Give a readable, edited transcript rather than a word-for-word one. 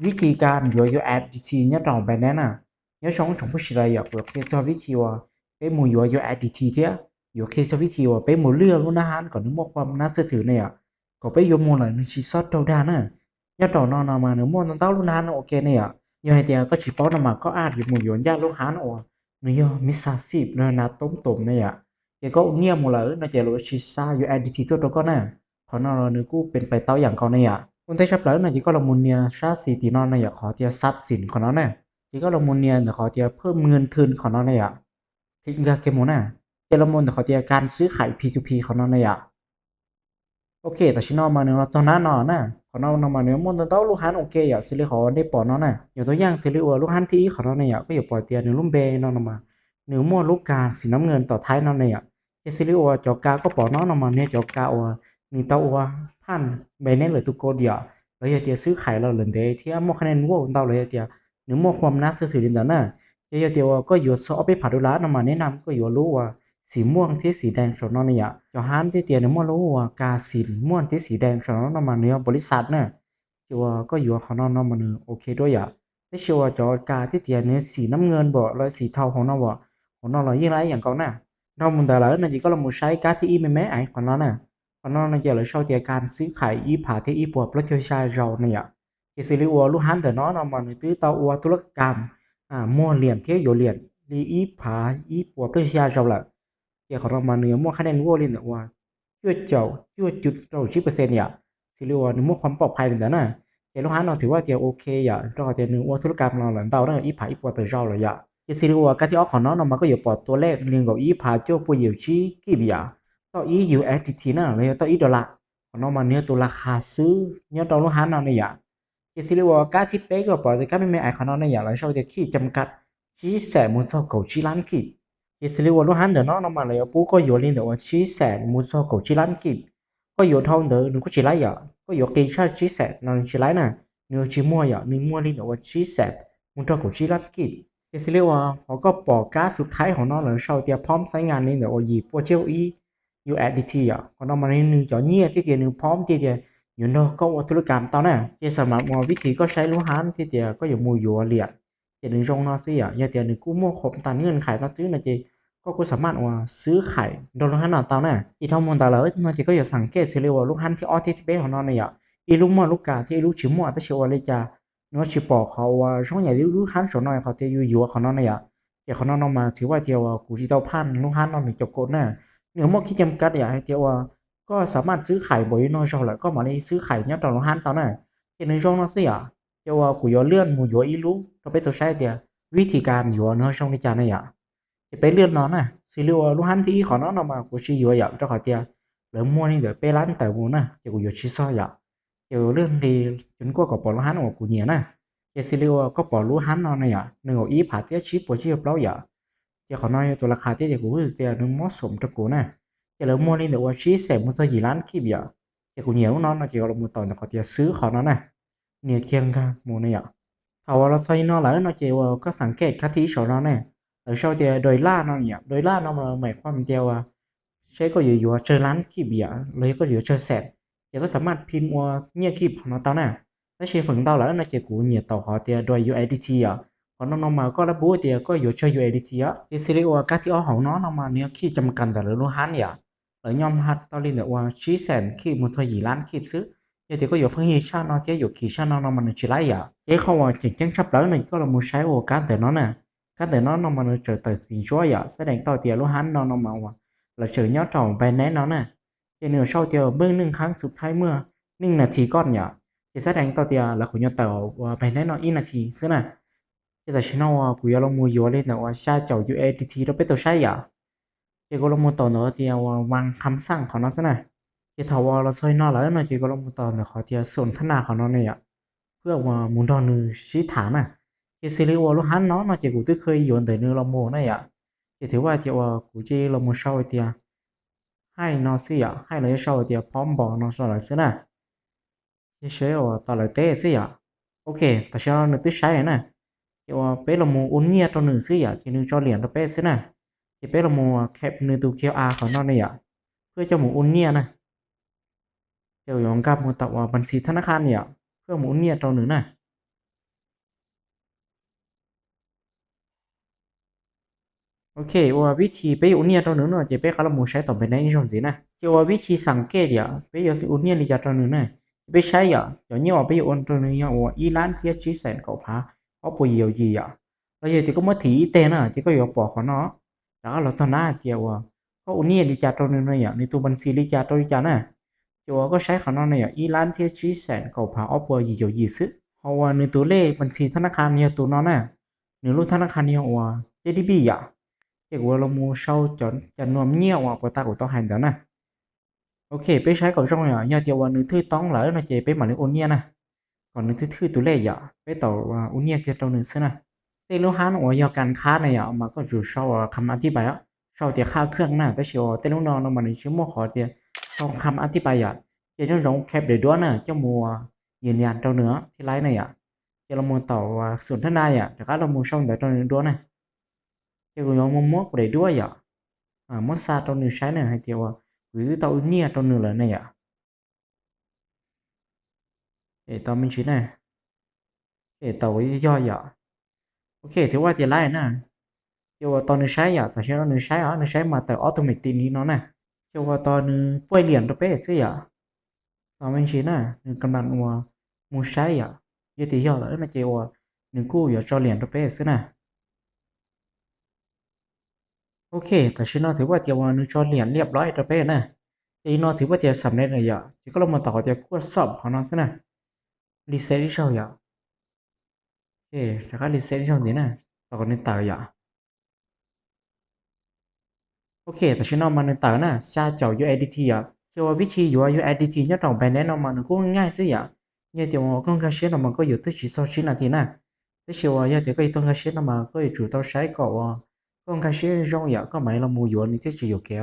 วิธีการอยู่ identity nhớ tròn bài nè nhớ sống trong bức tranh của cái cho vị tríว่าเป็นหมู่อยู่ identity เท่าอยู่แค่cho vị tríว่าเป็นหมู่เรื่องนู้นนะฮะก่อนนึกว่าความน่าเชื่อถือเนี่ยก็ไปยมหมู่เลยนึกชี้ซอดเท่าด้านน่ะnhớ tròn nó mà nếu muốn tao lúc nào ok này giờ hay thì có chỉ bảo mà có ai bị mมู่อยู่ยากlúc hán ồ nếu misa sip nó là tống tổm này thì có nghĩa một lời nó chỉ là chỉ saอยู่ identity ตัวก็น่ะเพราะnóนึกกูเป็นไปเต้าอย่างเขาเนี่ยคนที่ชอบแล้วนะจีก็ละมุนเนี่ยชาติที่นอนเนี่ยขอที่ทรัพย์สินของเราเนี่ยจีก็ละมุนเนี่ยแต่ขอที่เพิ่มเงินทุนของเราเนี่ยที่จะเก็บหมดน่ะเจละมุนแต่ขอที่การซื้อขาย P2P ของเราเนี่ยโอเคแต่ชินอมาเนื้อตอนนั้นนอนน่ะของเรามาเนื้อมันต้องลูกฮันโอเคอ่ะสิริขอได้ปอนอนน่ะอยู่ตัวอย่างสิริว่าลูกฮันที่ของเราเนี่ยก็อยู่ปอเตียหนึ่งลุ่มเบนอนมาหนึ่งมั่วลูกกาสีน้ำเงินต่อท้ายนอนเนี่ยสิริว่าจอกาก็ปอนอนมาเนี่ยจอกาว่าหนึ่งตัวพันเบนเนหรือตุโกเดีย rồi giờซื้อขายเราเหลือเดียที่มั่วคะแนนวัวเราเลยเดียหรือมั่วความนักสื่อดินน่ะเดี๋ยวเดียวก็อยู่สอบไปผ่าดูแลนำมาแนะนำก็อยู่รู้ว่าสีม่วงที่สีแดงสนนเนี่ยจะห้ามที่เดียหรือมั่วรู้ว่ากาสีม่วงที่สีแดงสนนำมาเนื้อบริษัทเนี่ยจะว่าก็อยู่ของนอนมาเนื้อโอเคด้วยอ่ะที่เชื่อว่าจอกาที่เดียเนื้อสีน้ำเงินบ่แล้วสีเทาของนอบ่ของนอเรายิ่งไรอย่างเขาน่ะเรามุนแต่ละนั่นจีก็เรามุใช้กาที่อีไม่แม้ไอของนอน่ะ còn nó giờ là sau thìการซื้อขายอีผาที่อีปวดประเทศชาเราเนี่ยที่สิริวัวลูกฮันแต่น้องมันตื้อเตาอัวธุรกรรมมั่วเหลี่ยมเที่ยวเหลี่ยมลีอีผาอีปวดประเทศชาเราแหละเกี่ยวกับเรามาเนื้อมั่วคะแนนวัวเรียนว่าชั่วเจ้าชั่วจุดเรา10%เนี่ยสิริวัวในมั่วความปลอดภัยเป็นแต่น่ะเจ้าลูกฮันเราถือว่าเจ้าโอเคอ่ะเราเจ้าเนื้อวัวธุรกรรมเราหลังเตาเนี่ยอีผาอีปวดตัวเราเลยอ่ะที่สิริวัวการที่ออกของน้องมันก็อยู่ปอดตัวเลขเรียงกับอีผาเจ้าป่วยอยู่ชี้กี่เบียต่ออีอยู่แอคทีน่ะเลยต่ออีดอลลาร์ nó mà nếu tôi là khá xứ nhớ đâu lúc hắn nào này ạ cái xí liệu cá thiết kế của bọn cái mấy ai nó này ạ là sau thì khi chăm cắt chỉ sẽ muốn sau cầu chỉ lăn khi cái xí liệu lúc hắn để nó mà lại bố có yếu lên được chỉ sẽ muốn sau cầu chỉ lăn khi có yếu thông được đừng có chỉ lấy ạ có yếu kỳ sát chỉ sẽ nó chỉ lấy nè nếu chỉ mua ạ nếu mua lên được chỉ sẽ muốn sau cầu chỉ lăn khi cái xí liệu họ có bỏ cá สุดท้ายของnó là sau thì พร้อมใช้งานนี่เดี๋ยวหยิบพวกเจ้าอี USDT còn nó mà nên cho nhia thì tiền nếu phóng thì nhiều nó có một thứ cảm tao nè thì sản phẩm mà vị trí có sai lúa hán thì có nhiều mùi dùa liệt thì đừng trong nó xí giờ tiền đừng cú mua hộp tàn งินขายnó chứ là chỉ có สามารถว่าซื้อขายโดนลูกฮันเอาตาน่ะอีทอมมอนตาเลยมันจะก็อย่าสังเกตเสียเลยว่าลูกฮันที่ออทิสเบของเราเนี่ยอีลูกมั่วลูกกาที่ลูกชิมั่วแต่เชื่อว่าเลยจะเนื้อชิปอกเขาว่าช่วงใหญ่ลูกฮันสอนหน่อยเขาจะอยู่ของเราเนี่ยเดี๋ยวของเรามาถือว่าเดียวกูจีเต้าพันลูกฮันเราหนึ่งจบกดน่ะ nếu mà khi jam cắt ya thì có สามารถซื้อขายบ่อยน้อยเท่าไหร่ก็มาได้ซื้อขายเนี่ยตอนเราหันตอนนั้นที่ในช่วงนั้นสิที่ว่ากูยอเลื่อนมูยออีลูก็ไปตัวใช้เดียวิธีการอยู่เนาะช่วงนี้จานเนี่ยที่ไปเลื่อนน้องน่ะสิเรียกว่าลูกหันที่ของน้องมากูชี้อยู่อย่างเจ้าขอเดียแล้วมัวนี่เดี๋ยวไปร้านแต่กูน่ะที่กูอยู่ชี้ซ้อยเดี๋ยวเรื่องที่จนกว่ากับปอลูกหันของกูเนี่ยนะที่สิเรียกว่าก็ปอลูกหันน้องเนี่ยหนึ่งอีผาเตี้ยชี้ปวดชี้เปล่าอย่างที่เขาน้อยตัวราคาที่เดี๋ยวกูจะเจอหนึ่งเหมาะสมตะกูน่ะ cái là mua lên được chi sẻ một thời gì lắm khi bây giờ cái cũng nhiều nó chỉ là một tuần nó có thể xứ họ nó này nhiều kiêng ca mua này ạ họ là xoay nó lại nó chỉ có sáng kết các thứ số nó này ở sau thì đôi la nó nhỉ đôi la nó mà mày quan theo sẽ có gì vừa chơi lắm khi bây giờ lấy có gì chơi sẻ thì có สามารถพิมพ์ว่าเนี่ยคลิปของเราตอนน่ะแล้วเชื่อฝังเราแล้วน่าจะกูเนี่ยต่อเขาแต่โดย UIDT อ่ะcòn nó mà có là bố thì cóอยู่chơi UIDT á thì sẽว่าcác thứของnó màเนี่ยkhiจำกัดแต่ละลูกหันเนี่ย ở nhóm hạt tao lên đượcว่าชี้แสนคลิปmột thời gì lánคลิปซื้อthì có อยู่เพิ่งฮีชาเนาะที่อยู่ขี่ชาเนาะมันจะไล่อ่ะเจ้าเขาว่าจริงจังชับแล้วเนี่ยก็เราไม่ใช้โอการแต่เนาะน่ะการแต่เนาะมันจะตัดสินช่วยอ่ะแสดงต่อเตียรู้หันเนาะมาว่าเราเฉยย้อนจ่อไปแน่เนาะน่ะที่เหนือเช่าเตียเบื้องหนึ่งครั้งสุดท้ายเมื่อ1 นาทีก่อนเนี่ยที่แสดงต่อเตียแล้วคุณย้อนต่อว่าไปแน่นอน1 นาทีซึ่งน่ะที่แต่ฉันว่ากูอยากลงมืออยู่เล่นแต่ว่าชาเจ้า UADT เราไปตัวใช้อ่ะ chỉ có một tuần nữa thì vang cắm sang của nó thế này thì thầu là xoay nó lại nó chỉ có một tuần nữa họ thì sồn thân nào của nó này ạ เพื่อว่ามุนดอนนือชี้ฐานอ่ะที่ซีรีส์ว่าลูกฮันเนาะจะกูที่เคยโยนแต่เนื้อละโมนั่นอ่ะที่ถือว่าจะว่ากูจะละโมเช่าเดียให้นอสิอ่ะให้เลยเช่าเดียพร้อมบอกนอสอะไรสินะที่เชื่อว่าตอนเลยเต้สิอ่ะโอเคแต่เชื่อนึกที่ใช้น่ะที่ว่าเป็นละโมอุ่นเงียตัวหนึ่งสิอ่ะที่นึงจอเหรียญตัวเป๊ะสินะ thì bé là mùa kẹp nửa tu kia aของnó này ạ เพื่อจะหมูอุ่นเนี่ยนะเดี๋ยวย้อนกลับมาตัดว่าบัญชีธนาคารเนี่ยเพื่อหมูอุ่นเนี่ยตรงหนึ่งนะ OK ว่าวิธีไปอุเนี่ยตอนนึงเนาะจะไปคาละหมูใช้ต่อไปในนี่ช่องสินะจะว่าวิธีสังเกตอย่าไปยอสิอุเนี่ยลิจาตอนนึงนะไปใช้อย่าเดี๋ยวนี้ว่าไปอุนตอนนึงอย่าว่าอีร้านที่ชี้แสนเขาพาเอาไปเยียวยีอ่ะแล้วเดี๋ยวที่ก็มาถีเตนะที่ก็อยู่ปอกเขาเนาะแล้วเราตอนหน้าเดียวว่าก็อุเนี่ยลิจาตอนนึงเนี่ยในตัวบัญชีลิจาตอนลิจานะจะว่าก็ใช้เขาเนาะเนี่ยอีร้านที่ชี้แสนเขาพาเอาไปเยียวยีซื้อเพราะว่าในตัวเลขบัญชีธนาคารเนี่ยตัวเนาะนะในรูปธนาคารเนี่ยว่า JDB อ่ะ结果了冇收准就诺咩话個大個都hành到นะโอเคไปใช้กับช่องอ่ะอย่าเดียวว่านึกถือต้องแล้วนะเจไปมาในโอเนียนะก่อนนึกถือตัวเลขอ่ะไปต่อว่าโอเนียคือตัวนึงซะนะแต่ลูกค้าว่าอยากการค้าเนี่ยอ่ะมาก็อยู่เช่าคำอธิบายอ่ะเช่าเดี๋ยวค่าเครื่องนะแต่เชียวแต่ลูกน้องเรามาในชั่วโมงขอเดี๋ยวต้องคำอธิบายอ่ะเดี๋ยวต้องแคปเดี๋ยวด้วยนะเจ้ามัวยืนยันตัวเนื้อที่ไลน์เนี่ยอ่ะเดี๋ยวเรามัวต่อว่าส่วนท่านใดอ่ะเดี๋ยวเรามัวช่องเดี๋ยวตัวนึงด้วยนะเดี๋ยวเรามัวก็ได้ด้วยอ่ะมดซาตัวนึงใช้เนี่ยให้เดียวว่าหรือตัวเนี่ยตัวนึงเลยเนี่ยtao mình chỉ này tao ý do dạ ok thì qua thì lại nè cho tao nữ sai dạ tao sẽ nữ sai ở nữ sai mà tao automatic ní nó nè cho tao nữ quay liền đó bé chứ dạ tao mình chỉ nè nữ cầm đặt mà mua sai dạ vậy thì do là nó chịu nữ cũ giờ cho liền đó bé chứ nè ok tao sẽ nói thì qua thì nữ cho liền เรียบร้อยđó bé nè thì nó thì qua thì sắm này này dạ chỉ có là mà tao thì qua sub ของnó chứ nè reset ที่ชอบdạ ok แล้วก็ reset ที่ชอบสินะตอนนี้ตายอ่ะโอเคแต่ฉันเอามาในตานะชาเจ้า USDT อ่ะเชื่อว่าวิธีอยู่ USDT เนี่ยต้องไปแนะนำมันก็ง่ายสิอ่ะเนี่ยเดี๋ยวก็การเชื่อมันก็อยู่ที่ชีวิตชีวิตนาทีนะแต่เชื่อว่าเนี่ยเดี๋ยวก็ต้องการเชื่อมันก็อยู่จุดต้องใช้ก่อนก็การเชื่อจงอ่ะก็หมายเรามูอยู่นี่ที่จะอยู่แก่